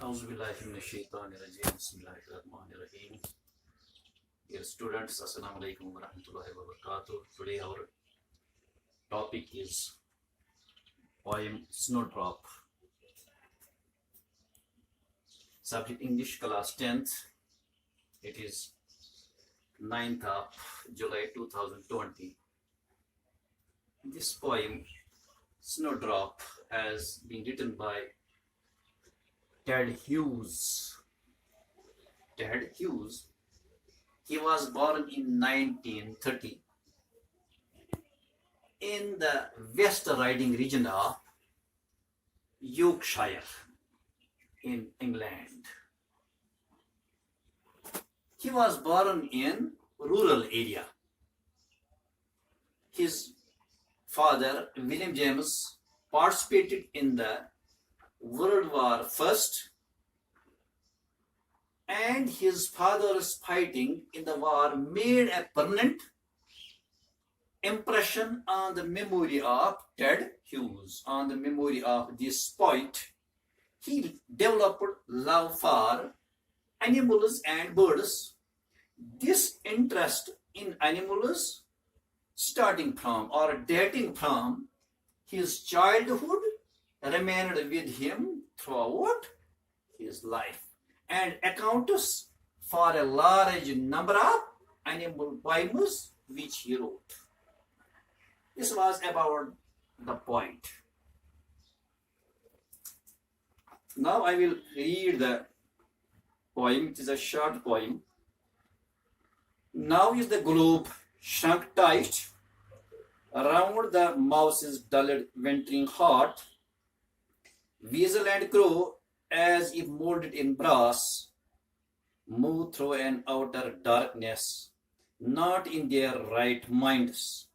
أعوذ بالله من الشيطان الرجيم بسم الله الرحمن الرحيم. Dear students, Assalamu alaikum wa rahmatullahi wa barakatuh. Today our topic is poem Snowdrop. Subject English, class 10th. It is 9th of July 2020. This poem Snowdrop has been written by Ted Hughes. Ted Hughes, he was born in 1930 in the West Riding region of Yorkshire in England. He was born in rural area. His father, William James, participated in the World War I, and his father's fighting in the war made a permanent impression on the memory of Ted Hughes, on the memory of this poet. He developed love for animals and birds. This interest in animals starting from or dating from his childhood remained with him throughout his life and accounts for a large number of animal poems which he wrote. This was about the point. Now I will read the poem. It is a short poem. Now is the globe shrunk tight around the mouse's dulled wintering heart. Weasel and crow, as if molded in brass, move through an outer darkness, not in their right minds.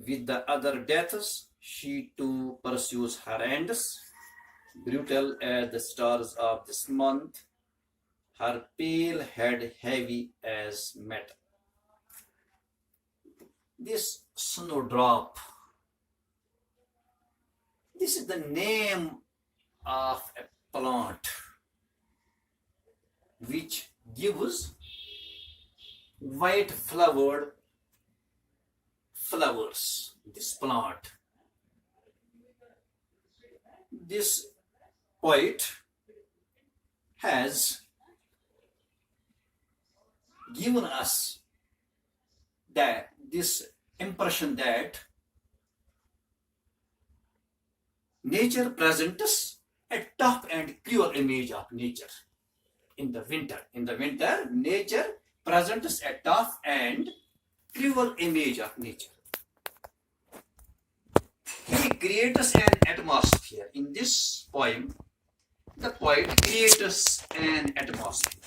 With the other deaths, she too pursues her ends, brutal as the stars of this month, her pale head heavy as metal. This snowdrop, this is the name of a plant which gives white flowered flowers. This plant, this poet has given us that this impression that nature presents a tough and cruel image of nature in the winter. In the winter, nature presents a tough and cruel image of nature. He creates an atmosphere. In this poem, the poet creates an atmosphere.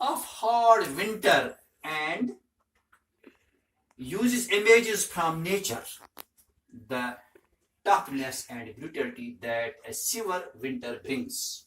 Of hard winter and uses images from nature, the toughness and brutality that a severe winter brings.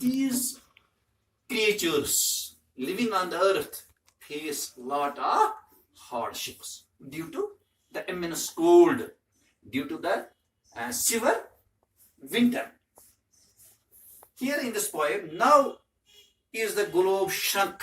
these creatures living on the earth face a lot of hardships due to the immense cold, due to the severe winter. Here in this poem, now is the globe shrunk.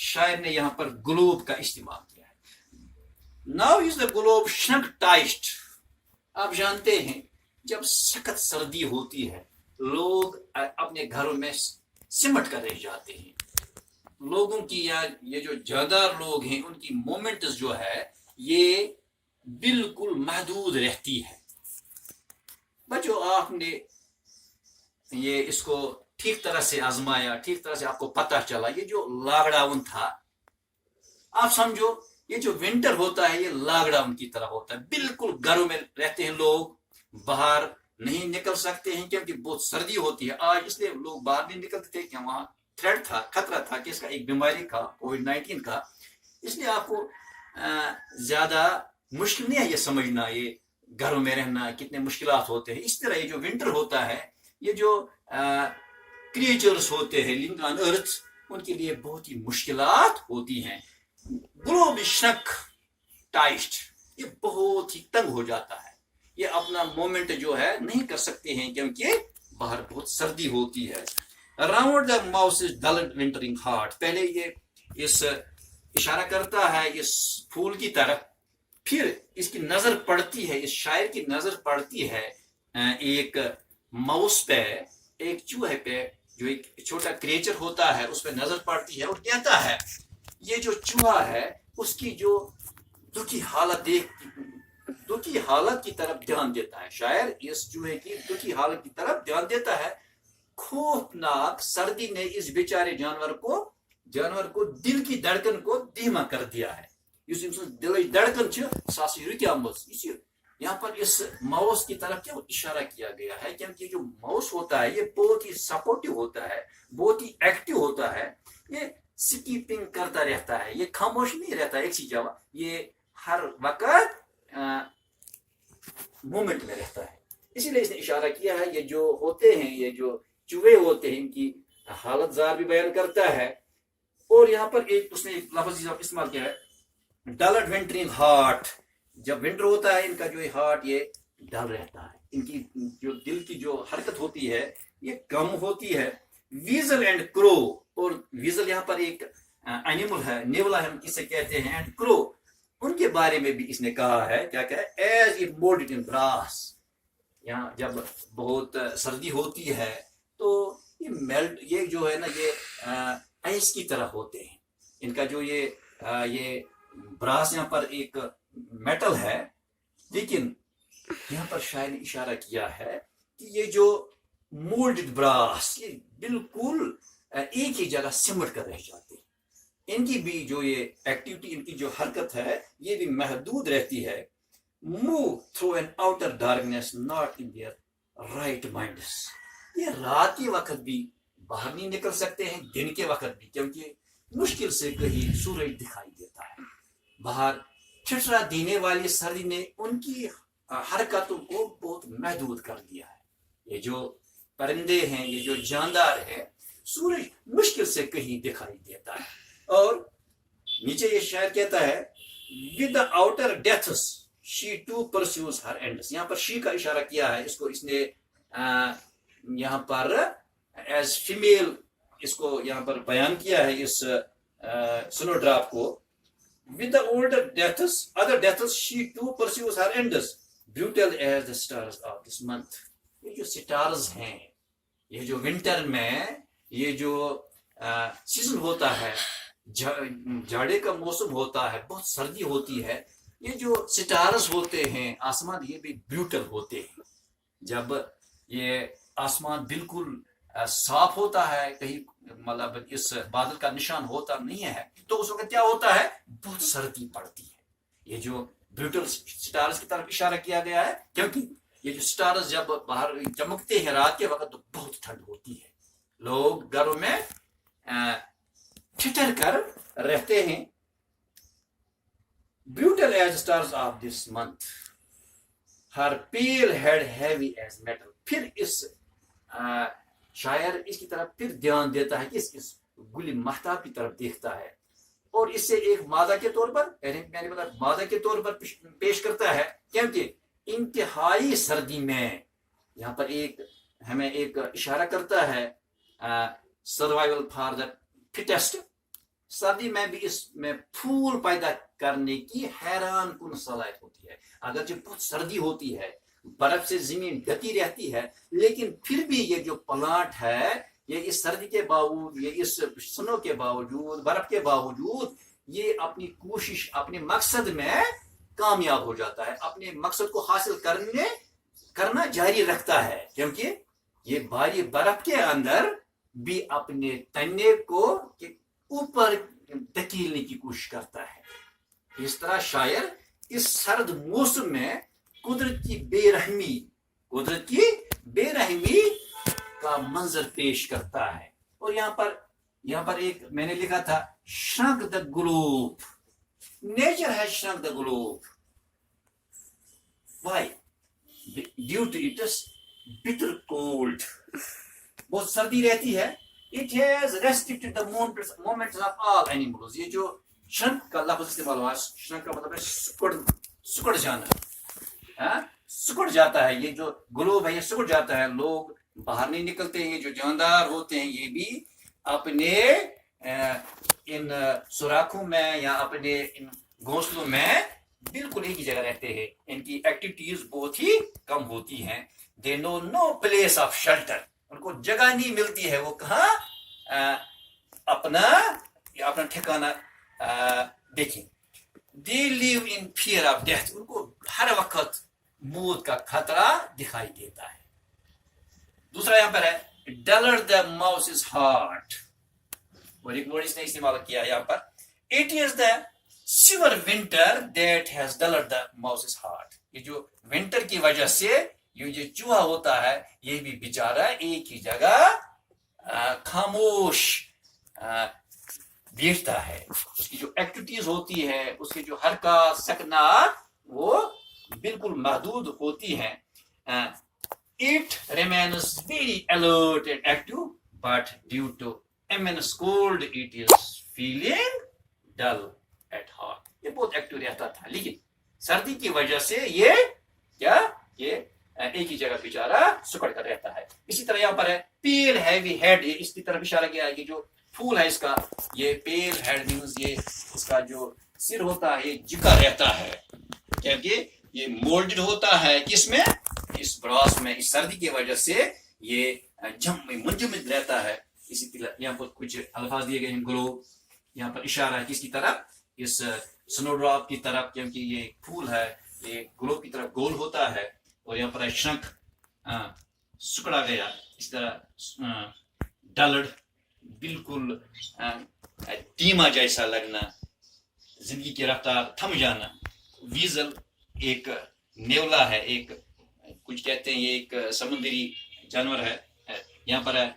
شاعر نے یہاں پر Globe کا استعمال کیا ہے. Now is the globe shrunk ٹائسڈ. آپ جانتے ہیں جب سخت سردی ہوتی ہے لوگ اپنے گھروں میں سمٹ کر رہ جاتے ہیں. لوگوں کی یا یہ جو جاندار لوگ ہیں ان کی مومنٹس جو ہے یہ بالکل محدود رہتی ہے. بچوں آپ نے یہ اس کو ٹھیک طرح سے آزمایا, ٹھیک طرح سے آپ کو پتہ چلا. یہ جو لاک ڈاؤن تھا آپ سمجھو یہ جو ونٹر ہوتا ہے یہ لاک ڈاؤن کی طرح ہوتا ہے. بالکل گھروں میں رہتے ہیں لوگ, باہر نہیں نکل سکتے ہیں کیونکہ بہت سردی ہوتی ہے. آج اس لیے لوگ باہر نہیں نکلتے تھے کہ وہاں تھریٹ تھا, خطرہ تھا کہ اس کا ایک بیماری کا کووڈ-19 کا. اس لیے آپ کو زیادہ مشکل نہیں ہے یہ سمجھنا یہ گھروں میں رہنا کتنے مشکلات ہوتے ہیں. اس طرح یہ جو ونٹر ہوتا ہے یہ جو کریچرز ہوتے ہیں لونگ آن ارتھ ان کے لیے بہت ہی مشکلات ہوتی ہیں. گلوب شنک ٹائسڈ, یہ بہت ہی تنگ ہو جاتا ہے, یہ اپنا مومنٹ جو ہے نہیں کر سکتے ہیں کیونکہ باہر بہت سردی ہوتی ہے. Round the mouse's dulled wintering heart. پہلے یہ اس اشارہ کرتا ہے اس پھول کی طرف, پھر اس کی نظر پڑتی ہے, اس شاعر کی نظر پڑتی ہے ایک ماؤس پہ, ایک چوہے پہ جو ایک چھوٹا کریچر ہوتا ہے اس پہ نظر پڑتی ہے اور کہتا ہے یہ جو چوہا ہے اس کی جو دکھی حالت کی طرف دھیان دیتا ہے. شاعر اس چوہے کی دکھی حالت کی طرف دھیان دیتا ہے. خوفناک سردی نے اس بیچارے جانور کو دل کی دھڑکن کو دھیما کر دیا ہے. دل دھڑکن ساسی رکیامز. یہاں پر اس ماؤس کی طرف کیوں اشارہ کیا گیا ہے کیونکہ جو ماؤس ہوتا ہے یہ بہت ہی سپورٹو ہوتا ہے, بہت ہی ایکٹیو ہوتا ہے. یہ سکیپنگ کرتا رہتا ہے, یہ خاموش نہیں رہتا ایک سی جگہ, یہ ہر وقت مومنٹ میں رہتا ہے. اسی لیے اس نے اشارہ کیا ہے یہ جو ہوتے ہیں یہ جو چوہے ہوتے ہیں ان کی حالت زار بھی بیان کرتا ہے. اور یہاں پر ایک اس نے لفظ استعمال کیا ہے ڈلڈ ونٹرنگ ہارٹ. جب ونٹر ہوتا ہے ان کا جو ہارٹ یہ ڈل رہتا ہے, ان کی جو دل کی جو حرکت ہوتی ہے یہ کم ہوتی ہے. ویزل اینڈ کرو, اور ویزل یہاں پر ایک اینیمل ہے, نیولا ہم اسے کہتے ہیں, اینڈ کرو ان کے بارے میں بھی اس نے کہا ہے. کیا کہ as it mould in brass. یہاں جب بہت سردی ہوتی ہے تو یہ جو ہے نا یہ آئس کی طرح ہوتے ہیں. ان کا جو یہ براس یہاں پر ایک میٹل ہے, لیکن یہاں پر شاعر نے اشارہ کیا ہے کہ یہ جو مولڈ براس یہ بالکل ایک ہی جگہ سمٹ کر رہ جاتے ہیں. ان کی بھی جو یہ ایکٹیویٹی, ان کی جو حرکت ہے یہ بھی محدود رہتی ہے. Move through an outer darkness not in their right minds. یہ رات کے وقت بھی باہر نہیں نکل سکتے ہیں, دن کے وقت بھی, کیونکہ مشکل سے کہیں سورج دکھائی دیتا ہے. باہر ٹھٹھرا دینے والی سردی نے ان کی حرکتوں کو بہت محدود کر دیا ہے. یہ جو پرندے ہیں, یہ جو جاندار ہے, سورج مشکل سے کہیں دکھائی دیتا ہے. اور نیچے یہ شاعر کہتا ہے with the outer deaths she too pursues her ends. یہاں پر شی کا اشارہ کیا ہے, اس نے یہاں پر ایز فیمیل اس کو یہاں پر بیان کیا ہے اس سنو ڈراپ کو. With the older deaths, other deaths, she too pursues her ends, brutal as the stars of this month. یہ جو سٹارز ہیں, یہ جو ونٹر میں یہ جو سیزن ہوتا ہے, جاڑے کا موسم ہوتا ہے, بہت سردی ہوتی ہے, یہ جو سٹارز ہوتے ہیں آسمان یہ بھی بریوٹل ہوتے ہیں. جب یہ آسمان بالکل صاف ہوتا ہے, کہیں مطلب اس بادل کا نشان ہوتا نہیں ہے, تو اس وقت کیا ہوتا ہے بہت سردی پڑتی ہے. یہ جو بریوٹل سٹارز کی طرف اشارہ کیا گیا ہے کیونکہ یہ جو سٹارز جب باہر چمکتے ہیں رات کے وقت تو بہت ٹھنڈ ہوتی ہے. لوگ گھروں میں ٹھٹر کر رہتے ہیں. Brutal as stars of this month, her pale head heavy as metal. پھر اس شاعر اس کی طرف پھر دھیان دیتا ہے کہ اس گل مہتاب کی طرف دیکھتا ہے اور اس سے ایک مادہ کے طور پر میں نے بتا مادہ کے طور پر پیش کرتا ہے کیونکہ انتہائی سردی میں یہاں پر ہمیں ایک اشارہ کرتا ہے سروائیول فار دا فٹیسٹ. سردی میں بھی اس میں پھول پیدا کرنے کی حیران کن صلاحیت ہوتی ہے. اگرچہ بہت سردی ہوتی ہے, برف سے زمین ڈھکی رہتی ہے, لیکن پھر بھی یہ جو پلانٹ ہے یہ اس سردی کے باوجود, یہ اس سنو کے باوجود, برف کے باوجود یہ اپنی کوشش, اپنے مقصد میں کامیاب ہو جاتا ہے, اپنے مقصد کو حاصل کرنا جاری رکھتا ہے, کیونکہ یہ بھاری برف کے اندر بھی اپنے تنے کو اوپر دھکیلنے کی کوشش کرتا ہے. اس طرح شاعر اس سرد موسم میں قدرت کی بے رحمی کا منظر پیش کرتا ہے. اور یہاں پر ایک میں نے لکھا تھا shrunk the globe. Nature has shrunk the globe. Why? Due to its bitter cold. بہت سردی رہتی ہے. It has restricted the movements of all animals. یہ جو shrunk کا لفظ استعمال ہوا, shrunk کا مطلب ہے سکڑ جانا, سکڑ جاتا ہے. یہ جو گلوب ہے یہ سکڑ جاتا ہے, لوگ باہر نہیں نکلتے ہیں. یہ جو جاندار ہوتے ہیں یہ بھی اپنے ان سوراخوں میں یا اپنے ان گھونسلوں میں بالکل ایک ہی جگہ رہتے ہیں. ان کی ایکٹیویٹیز بہت ہی کم ہوتی ہیں. They know no place of shelter. ان کو جگہ نہیں ملتی ہے وہ کہاں اپنا ٹھکانہ دیکھیں. They live in fear of death. ان کو ہر وقت موت کا خطرہ دکھائی دیتا ہے. دوسرا یہاں پر ہے duller the mouse's heart. اور ایک ورڈ اس نے استعمال کیا یہاں پر, it is the severe winter that has dulled the mouse's heart. یہ جو ونٹر کی وجہ سے یہ جو چوہا ہوتا ہے یہ بھی بیچارہ ایک ہی جگہ خاموش بیٹھتا ہے. اس کی جو ایکٹیویٹیز ہوتی ہے, اس کی جو حرکات سکنات وہ بالکل محدود ہوتی ہیں. It remains very alert and active, but due to immense cold it is feeling dull at heart. یہ بہت ایکٹیو رہتا تھا, لیکن سردی کی وجہ سے یہ ایک ہی جگہ بیچارہ سکڑ کر رہتا ہے. اسی طرح یہاں پر ہے pale heavy head. یہ اس کی طرف اشارہ کیا ہے کہ جو پھول ہے اس کا, یہ pale head means یہ اس کا جو سر ہوتا ہے یہ جھکا رہتا ہے, کیونکہ یہ مولڈڈ ہوتا ہے کس میں, اس براس میں. اس سردی کی وجہ سے یہ منجمد رہتا ہے. اسی طرح یہاں پر کچھ الفاظ دیے گئے ہیں. گلوب یہاں پر اشارہ ہے کس کی طرف, اس سنو ڈراپ کی طرف, کیونکہ یہ پھول ہے یہ گلوب کی طرف گول ہوتا ہے. اور یہاں پر ہے شرنک, سکڑا گیا. اس طرح ڈلڈ, بالکل ٹیما جیسا لگنا, زندگی کی رفتار تھم جانا. ویزل ایک نیولا ہے, ایک کچھ کہتے ہیں یہ ایک سمندری جانور ہے. یہاں پر ہے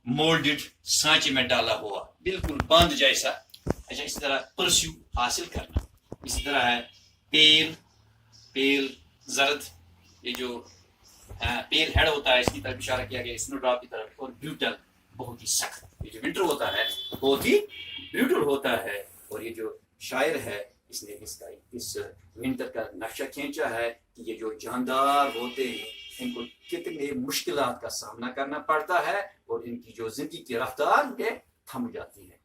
مولڈڈ, سانچے میں ڈالا ہوا, بالکل باندھ جیسا. اچھا, اسی طرح پرسیو, حاصل کرنا. اسی طرح ہے پیل زرد, یہ جو پیل ہیڈ ہوتا ہے اس کی طرف اشارہ کیا گیا سنو ڈراپ کی طرف. اور بیوٹل, بہت ہی سخت. یہ جو ونٹر ہوتا ہے بہت ہی بیوٹل ہوتا ہے. اور یہ جو شاعر ہے اس نے اس ونٹر کا نقشہ کھینچا ہے کہ یہ جو جاندار ہوتے ہیں ان کو کتنے مشکلات کا سامنا کرنا پڑتا ہے اور ان کی جو زندگی کی رفتار یہ تھم جاتی ہے.